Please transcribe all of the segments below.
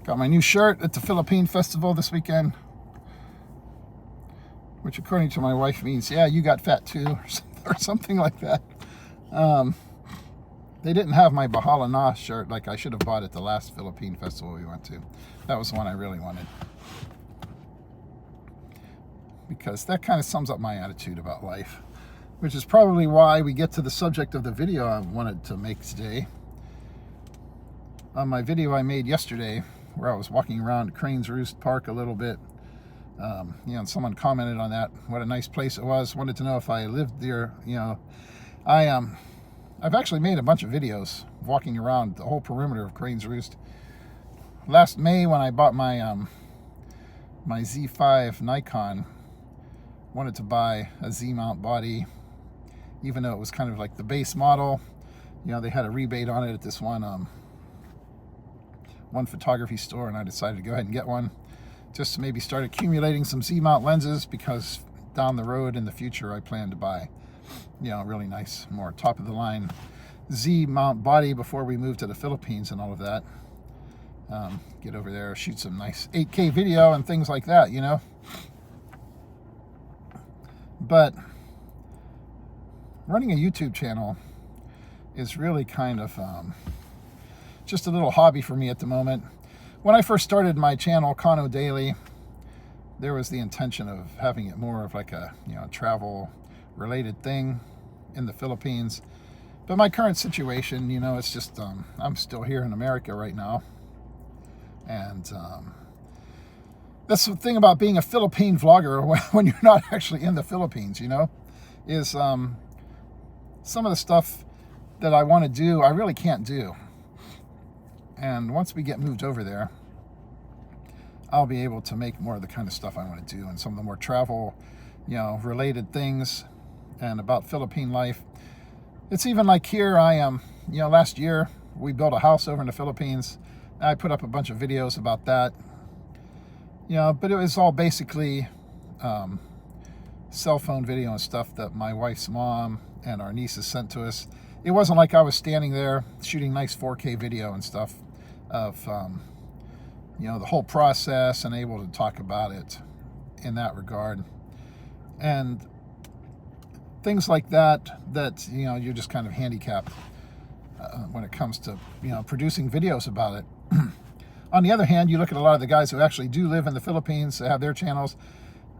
Got my new shirt at the Philippine Festival this weekend, which according to my wife means, yeah, you got fat too, or something like that. They didn't have my Bahala Na shirt like I should have bought at the last Philippine Festival we went to. That was the one I really wanted, because that kind of sums up my attitude about life, which is probably why we get to the subject of the video I wanted to make today. On my video I made yesterday, where I was walking around Crane's Roost Park a little bit, and someone commented on that, what a nice place it was, wanted to know if I lived there. I've actually made a bunch of videos walking around the whole perimeter of Crane's Roost. Last May, when I bought my my Z5 Nikon, wanted to buy a Z-mount body, even though it was kind of like the base model. They had a rebate on it at this one photography store, and I decided to go ahead and get one, just to maybe start accumulating some Z-mount lenses, because down the road in the future I plan to buy a really nice, more top-of-the-line Z-mount body before we move to the Philippines and all of that. Get over there, shoot some nice 8K video and things like that, But running a YouTube channel is really kind of just a little hobby for me at the moment. When I first started my channel, Kano Daily, there was the intention of having it more of like a travel related thing in the Philippines. But my current situation, it's just I'm still here in America right now, and that's the thing about being a Philippine vlogger when you're not actually in the Philippines, is some of the stuff that I want to do, I really can't do. And once we get moved over there, I'll be able to make more of the kind of stuff I want to do, and some of the more travel, related things, and about Philippine life. It's even like here, I am, last year we built a house over in the Philippines. I put up a bunch of videos about that, but it was all basically cell phone video and stuff that my wife's mom and our nieces sent to us. It wasn't like I was standing there shooting nice 4K video and stuff of, the whole process, and able to talk about it in that regard. And things like that, you're just kind of handicapped when it comes to, producing videos about it. On the other hand, you look at a lot of the guys who actually do live in the Philippines, that have their channels.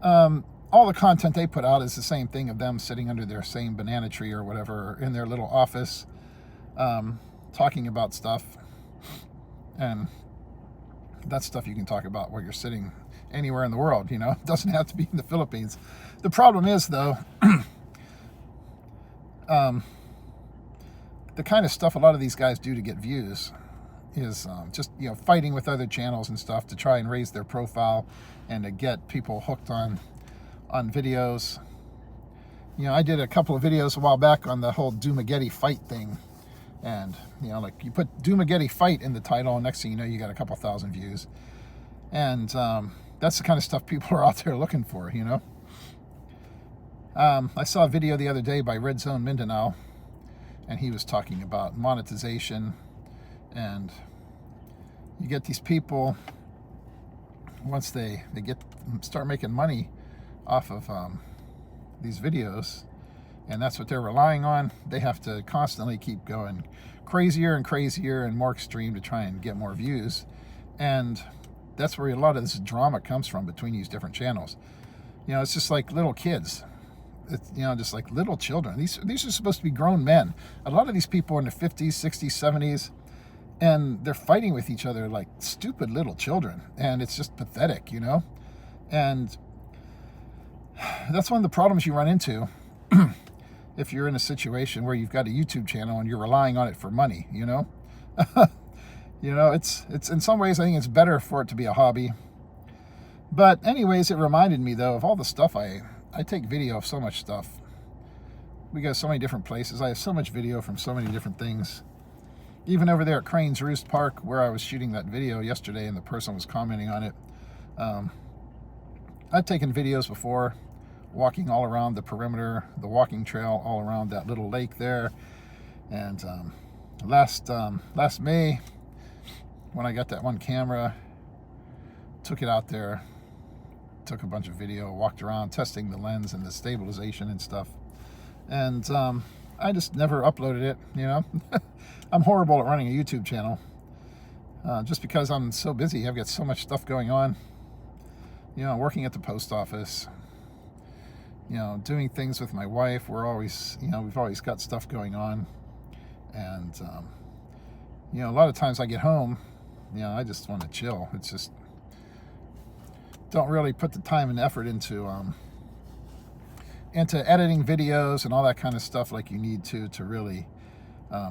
All the content they put out is the same thing of them sitting under their same banana tree or whatever in their little office, talking about stuff. And that's stuff you can talk about where you're sitting anywhere in the world, It doesn't have to be in the Philippines. The problem is, though, the kind of stuff a lot of these guys do to get views is just fighting with other channels and stuff to try and raise their profile and to get people hooked on videos. I did a couple of videos a while back on the whole Dumageddon fight thing, and like you put Dumageddon fight in the title, and next thing you know, you got a couple thousand views. And that's the kind of stuff people are out there looking for. I saw a video the other day by Red Zone Mindanao, and he was talking about monetization, and you get these people, once they start making money off of these videos, and that's what they're relying on, they have to constantly keep going crazier and crazier and more extreme to try and get more views. And that's where a lot of this drama comes from between these different channels. It's just like little kids. It's, just like little children. These are supposed to be grown men. A lot of these people are in their 50s, 60s, 70s, and they're fighting with each other like stupid little children. And it's just pathetic, And that's one of the problems you run into if you're in a situation where you've got a YouTube channel and you're relying on it for money, it's in some ways, I think it's better for it to be a hobby. But anyways, it reminded me, though, of all the stuff I take video of so much stuff. We go so many different places. I have so much video from so many different things. Even over there at Crane's Roost Park, where I was shooting that video yesterday and the person was commenting on it. I've taken videos before, walking all around the perimeter, the walking trail all around that little lake there. And last May, when I got that one camera took it out there, took a bunch of video, walked around testing the lens and the stabilization and stuff. And I just never uploaded it, you know. I'm horrible at running a YouTube channel. Just because I'm so busy. I've got so much stuff going on. You know, working at the post office. You know, doing things with my wife. We're always, you know, we've always got stuff going on. And, you know, a lot of times I get home, you know, I just want to chill. It's just, don't really put the time and effort into editing videos and all that kind of stuff like you need to really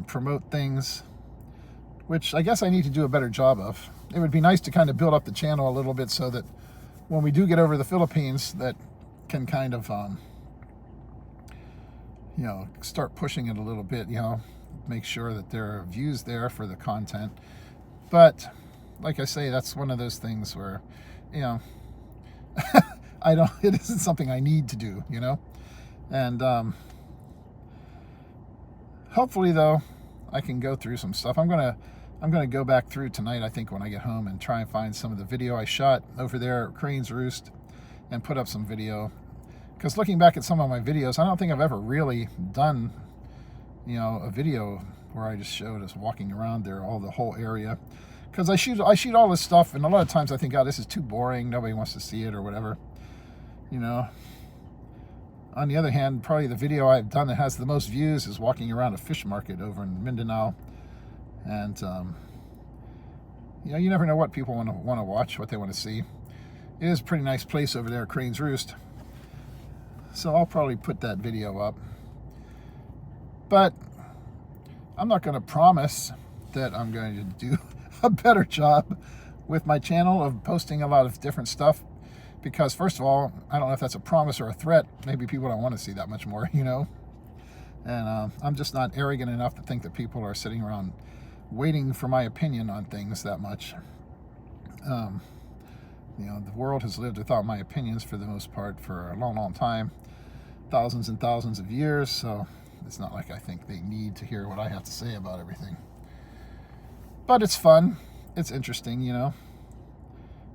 promote things, which I guess I need to do a better job of. It would be nice to kind of build up the channel a little bit so that when we do get over the Philippines, that can kind of, you know, start pushing it a little bit, you know, make sure that there are views there for the content. But like I say, that's one of those things where, you know, it isn't something I need to do, you know. And hopefully though, I can go through some stuff. I'm gonna go back through tonight, I think, when I get home, and try and find some of the video I shot over there at Crane's Roost and put up some video. Because looking back at some of my videos, I don't think I've ever really done, you know, a video where I just showed us walking around there, the whole area. Because I shoot all this stuff, and a lot of times I think, oh, this is too boring, nobody wants to see it or whatever, you know. On the other hand, probably the video I've done that has the most views is walking around a fish market over in Mindanao. And you know, you never know what people want to watch, what they want to see. It is a pretty nice place over there at Crane's Roost. So I'll probably put that video up. But I'm not going to promise that I'm going to do a better job with my channel of posting a lot of different stuff. Because first of all, I don't know if that's a promise or a threat. Maybe people don't want to see that much more, you know. And I'm just not arrogant enough to think that people are sitting around waiting for my opinion on things that much. You know, the world has lived without my opinions for the most part for a long, long time. Thousands and thousands of years. So it's not like I think they need to hear what I have to say about everything. But it's fun. It's interesting, you know.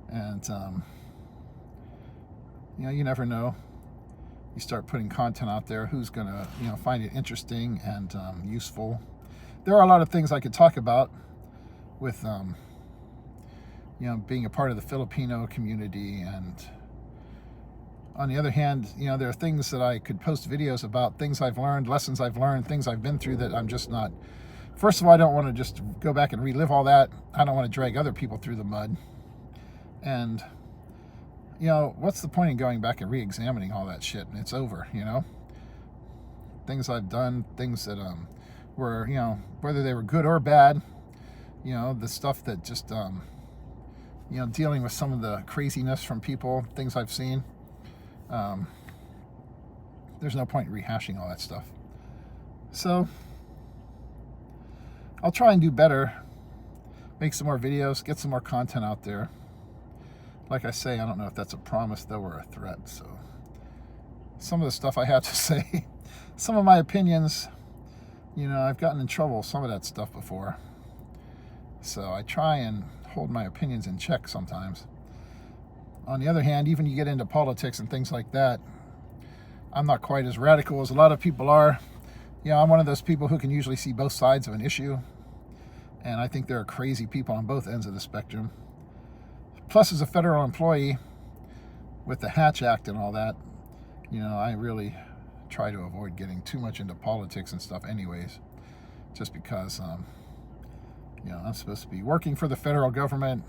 And, you know, you never know. You start putting content out there, who's going to, you know, find it interesting and useful. There are a lot of things I could talk about with, you know, being a part of the Filipino community. And on the other hand, you know, there are things that I could post videos about, things I've learned, lessons I've learned, things I've been through that I'm just not. First of all, I don't want to just go back and relive all that. I don't want to drag other people through the mud. And, you know, what's the point in going back and re-examining all that shit? And it's over, you know? Things I've done, things that were, you know, whether they were good or bad, you know, the stuff that just, you know, dealing with some of the craziness from people, things I've seen. There's no point in rehashing all that stuff. So I'll try and do better, make some more videos, get some more content out there. Like I say, I don't know if that's a promise though or a threat. So some of the stuff I have to say, some of my opinions, you know, I've gotten in trouble with some of that stuff before. So I try and hold my opinions in check sometimes. On the other hand, even you get into politics and things like that, I'm not quite as radical as a lot of people are. You know, I'm one of those people who can usually see both sides of an issue. And I think there are crazy people on both ends of the spectrum. Plus, as a federal employee, with the Hatch Act and all that, you know, I really try to avoid getting too much into politics and stuff anyways. Just because, you know, I'm supposed to be working for the federal government,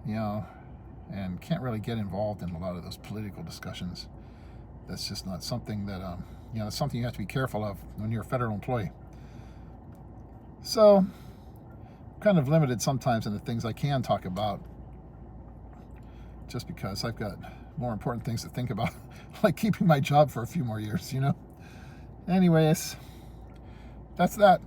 you know, and can't really get involved in a lot of those political discussions. That's just not something that, you know, it's something you have to be careful of when you're a federal employee. So, kind of limited sometimes in the things I can talk about, just because I've got more important things to think about, like keeping my job for a few more years, you know. Anyways, that's that.